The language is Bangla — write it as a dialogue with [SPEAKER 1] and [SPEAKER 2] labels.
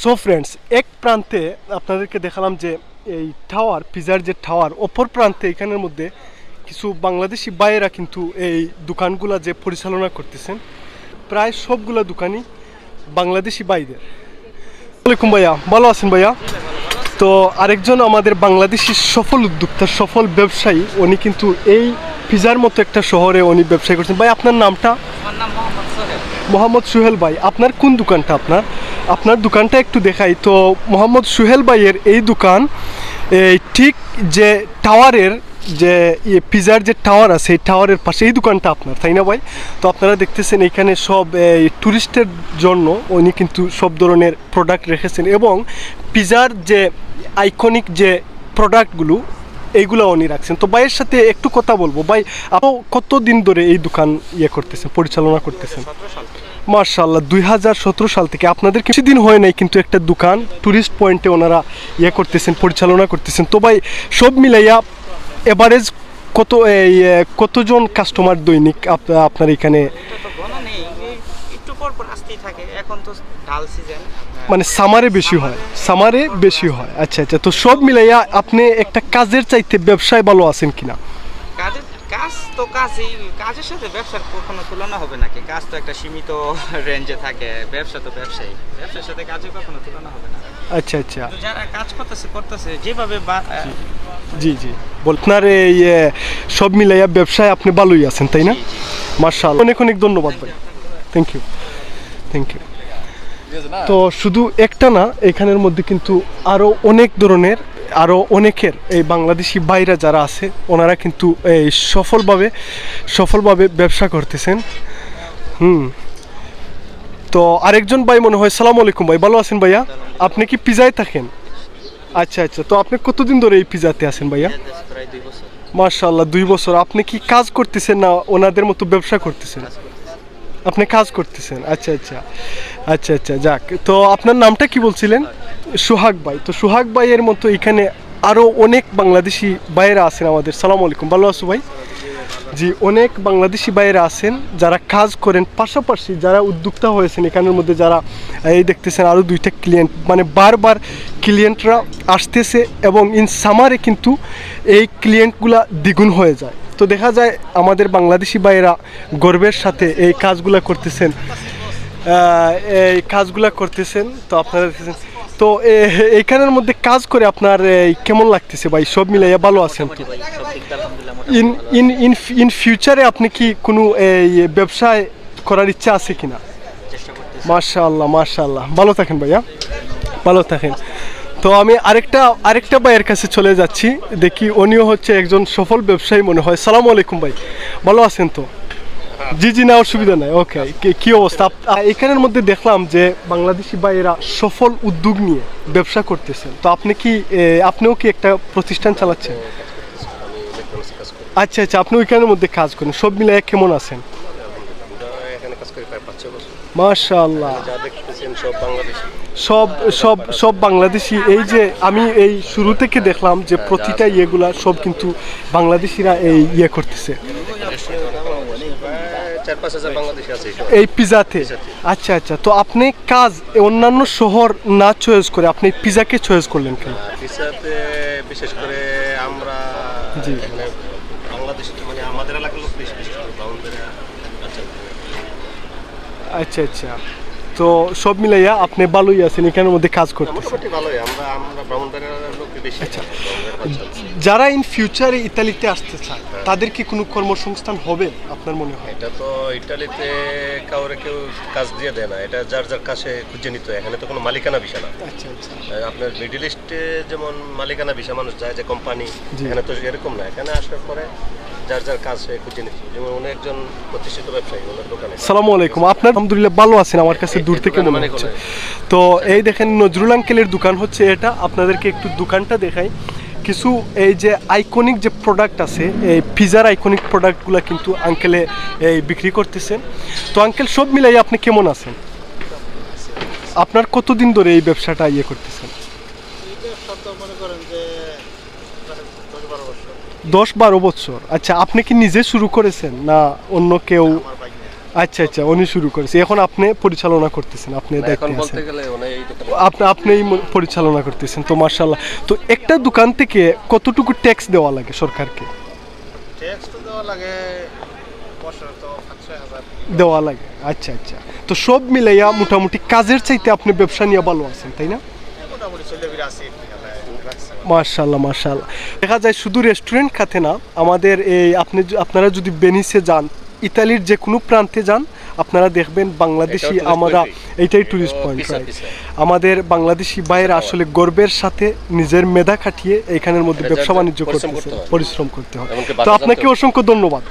[SPEAKER 1] সো ফ্রেন্ডস, এক প্রান্তে আপনাদেরকে দেখালাম যে এই টাওয়ার, পিজার যে টাওয়ার, অপর প্রান্তে এখানের মধ্যে কিছু বাংলাদেশি ভাইয়েরা কিন্তু এই দোকানগুলা যে পরিচালনা করতেছেন, প্রায় সবগুলা দোকানই বাংলাদেশি ভাইদের। আসসালামাইকুম ভাইয়া, ভালো আছেন ভাইয়া? তো আরেকজন আমাদের বাংলাদেশি সফল উদ্যোক্তা, সফল ব্যবসায়ী, উনি কিন্তু এই পিজার মতো একটা শহরে উনি ব্যবসায় করছেন। ভাই, আপনার নামটা?
[SPEAKER 2] আমার নাম মোহাম্মদ সোহেল।
[SPEAKER 1] মোহাম্মদ সোহেল ভাই, আপনার কোন দোকানটা? আপনার দোকানটা একটু দেখাই তো। মোহাম্মদ সোহেল ভাইয়ের এই দোকান এই ঠিক যে টাওয়ারের যে পিজার যে টাওয়ার আছে, এই টাওয়ারের পাশে এই দোকানটা আপনার, তাই না ভাই? তো আপনারা দেখতেছেন এখানে সব ট্যুরিস্টের জন্য উনি কিন্তু সব ধরনের প্রোডাক্ট রেখেছেন, এবং পিজার যে আইকনিক যে প্রোডাক্টগুলো এইগুলো উনি রাখছেন। তো ভাইয়ের সাথে একটু কথা বলবো। ভাই, আপনি কতদিন ধরে এই দোকান করতেছেন, পরিচালনা করতেছেন? মার্শাল্লাহ, 2017 সাল থেকে। আপনাদের কিছুদিন হয় নাই কিন্তু একটা দোকান ট্যুরিস্ট পয়েন্টে ওনারা করতেছেন, পরিচালনা করতেছেন। তো ভাই, সব মিলাইয়া এভারেজ কতজন কাস্টমার দৈনিক আপনার এখানে? মানে সামারে বেশি হয়, সামারে বেশি হয়। আচ্ছা আচ্ছা। তো সব মিলাইয়া আপনি একটা কাজের চাইতে ব্যবসায় ভালো আছেন কিনা?
[SPEAKER 2] কাজ তো কাজের সাথে ব্যবসার কখনো তুলনা হবে নাকি? কাজ তো একটা সীমিত রেঞ্জে থাকে, ব্যবসা তো ব্যবসার সাথে কাজের কখনো তুলনা হবে না।
[SPEAKER 1] আচ্ছা আচ্ছা।
[SPEAKER 2] যারা কাজ করতেছে যেভাবে
[SPEAKER 1] জি জি, আপনার এই সব মিলাইয়া ব্যবসায় আপনি ভালোই আছেন, তাই না? মাশাআল্লাহ, অনেক অনেক ধন্যবাদ ভাই, থ্যাংক ইউ থ্যাংক ইউ। তো শুধু একটা না, এখানের মধ্যে কিন্তু আরও অনেক ধরনের, আরও অনেকের এই বাংলাদেশি ভাইরা যারা আছে, ওনারা কিন্তু এই সফলভাবে ব্যবসা করতেছেন। তো আরেকজন ভাই মনে হয়, সালাম আলাইকুম ভাই, ভালো আছেন ভাইয়া? আপনি কি পিজায় থাকেন? আচ্ছা আচ্ছা। তো আপনি কতদিন ধরে এই পিজাতে আছেন ভাইয়া?
[SPEAKER 2] প্রায় 2 বছর।
[SPEAKER 1] মাশাআল্লাহ, 2 বছর। আপনি কি কাজ করতেছেন না ওনাদের মতো ব্যবসা করতেছেন? আপনি কাজ করতেছেন। আচ্ছা আচ্ছা আচ্ছা আচ্ছা, যাক। তো আপনার নামটা কি বলছিলেন? সোহাগ ভাই। তো সোহাগ ভাইয়ের মতো এখানে আরও অনেক বাংলাদেশি ভাইয়েরা আছেন আমাদের। সালাম আলাইকুম, ভালো আছো ভাই? জি, অনেক বাংলাদেশি ভাইয়েরা আছেন যারা কাজ করেন, পাশাপাশি যারা উদ্যোক্তা হয়েছেন এখানের মধ্যে, যারা এই দেখতেছেন আরও 2টা ক্লিয়েন্ট, মানে বারবার ক্লিয়েন্টরা আসতেছে, এবং ইন সামারে কিন্তু এই ক্লিয়েন্টগুলা দ্বিগুণ হয়ে যায়। তো দেখা যায় আমাদের বাংলাদেশি ভাইয়েরা গর্বের সাথে এই কাজগুলো করতেছেন। তো আপনারা দেখতেছেন, তো এইখানের মধ্যে কাজ করে আপনার কেমন লাগতেছে ভাই? সব মিলাইয়া ভালো আছেন তো? ইন ফিউচারে আপনি কি কোনো ব্যবসায় করার ইচ্ছা আছে কিনা? মাশাআল্লাহ মাশাআল্লাহ, ভালো থাকেন ভাইয়া, ভালো থাকেন। তো আমি আরেকটা ভাইয়ের কাছে চলে যাচ্ছি, দেখি উনিও হচ্ছে একজন সফল ব্যবসায়ী মনে হয়। সালাম আলাইকুম ভাই, ভালো আছেন তো? জি জি, না অসুবিধা নাই। ওকে, কি অবস্থা? এখানের মধ্যে দেখলাম যে বাংলাদেশি ভাইয়েরা সফল উদ্যোগ নিয়ে ব্যবসা করতেছেন। তো আপনিও কি একটা প্রতিষ্ঠান চালাচ্ছেন? আচ্ছা আচ্ছা, আপনি ওইখানের মধ্যে কাজ করেন। সব মিলে কেমন আছেন? মাশাআল্লাহ, সব বাংলাদেশি। এই যে আমি এই শুরু থেকে দেখলাম যে প্রতিটা ইয়েগুলা সব কিন্তু বাংলাদেশিরা করতেছে এই পিজাতে। আচ্ছা আচ্ছা। তো আপনি কাজ অন্যান্য শহর না চয়েস করে আপনি পিজাকে চয়েস করলেন কেন?
[SPEAKER 3] পিজাতে বিশেষ করে আমরা জি বাংলাদেশ, মানে আমাদের এলাকার লোক বিশেষ করে বাউন্ডারিয়া।
[SPEAKER 1] আচ্ছা আচ্ছা। তো সব মিলাইয়া আপনি ভালোই আছেন এখানের মধ্যে কাজ করতে?
[SPEAKER 3] মোটামুটি ভালোই। আমরা বাউন্ডারিয়ার লোক বেশি। আচ্ছা।
[SPEAKER 1] যারা ইন ফিউচারে ইতালিতে আসতে চায় তাদের কি কোনো কর্মসংস্থান হবে আপনার মনে হয়?
[SPEAKER 3] এটা তো ইতালিতে কেউ কাজ দিয়ে দেয় না, এটা যার কাছে খুঁজে নিতে হয়। এখানে তো কোনো মালিকানা বিষয় না।
[SPEAKER 1] আচ্ছা আচ্ছা।
[SPEAKER 3] আপনার মিডল ইস্টে যেমন মালিকানা বিষয় মানুষ যায়, যে কোম্পানি, এখানে তো এরকম না। এখানে আসার পরে যার কাজ খুঁজে নিতে, যেমন উনি একজন প্রতিষ্ঠিত ব্যবসায়ী, ওনার দোকানে।
[SPEAKER 1] সালামু আলাইকুম, আপনার? আলহামদুলিল্লাহ, ভালো আছেন? আমার কাছে দূর থেকে মনে হচ্ছে। তো এই দেখেন নজরুল আঙ্কেলের দোকান হচ্ছে এটা। আপনাদেরকে একটু দোকানটা দেখাই। কিছু এই যে আইকনিক যে প্রোডাক্ট আছে, এই পিজার আইকনিক প্রোডাক্টগুলো কিন্তু আঙ্কেলে বিক্রি করতেছেন। তো আঙ্কেল, সব মিলাই আপনি কেমন আছেন? আপনার কতদিন ধরে এই ব্যবসাটা করতেছেন? 10-12 বছর। আচ্ছা, আপনি কি নিজে শুরু করেছেন না অন্য কেউ? আচ্ছা আচ্ছা, উনি শুরু করেছে, এখন আপনি পরিচালনা করতেছেন, আপনি
[SPEAKER 3] এখন
[SPEAKER 1] দায়িত্বে
[SPEAKER 3] বলতে
[SPEAKER 1] আছেন,
[SPEAKER 3] গেলে মানে এই দোকানে
[SPEAKER 1] আপনি পরিচালনা করতেছেন, তো মাশাআল্লাহ। তো একটা দোকান থেকে কতটুকু ট্যাক্স দেওয়া লাগে সরকারকে?
[SPEAKER 3] ট্যাক্স তো দেওয়া লাগে বছর তো 5-6 হাজার
[SPEAKER 1] দেওয়া লাগে, আচ্ছা আচ্ছা। তো সব মিলাইয়া মোটামুটি কাজের চাইতে আপনি ব্যবসা নিয়ে ভালো আছেন, তাই না?
[SPEAKER 3] মোটামুটি চলে ফিরে আসি
[SPEAKER 1] মাশাআল্লাহ মাশাআল্লাহ। দেখা যায় শুধু রেস্টুরেন্ট খাতে না, আমাদের এই আপনারা যদি বেনিসে যান, ইতালির যে কোনো প্রান্তে যান, আপনারা দেখবেন বাংলাদেশি,
[SPEAKER 3] এটাও tourist
[SPEAKER 1] আমরা
[SPEAKER 3] point
[SPEAKER 1] এইটাই টুরিস্ট পয়েন্ট,
[SPEAKER 3] পিসা
[SPEAKER 1] রাইট।
[SPEAKER 3] পিসা।
[SPEAKER 1] আমাদের বাংলাদেশি ভাইয়েরা আসলে গর্বের সাথে নিজের মেধা খাটিয়ে এইখানের মধ্যে
[SPEAKER 3] এটা
[SPEAKER 1] ব্যবসা বাণিজ্য
[SPEAKER 3] পরিশ্রম
[SPEAKER 1] করতেছে,
[SPEAKER 3] করতে হয়।
[SPEAKER 1] পরিশ্রম করতে হয়।
[SPEAKER 3] এমনকি
[SPEAKER 1] তো
[SPEAKER 3] বাজার
[SPEAKER 1] আপনাকে
[SPEAKER 3] জানতে-
[SPEAKER 1] অসংখ্য ধন্যবাদ।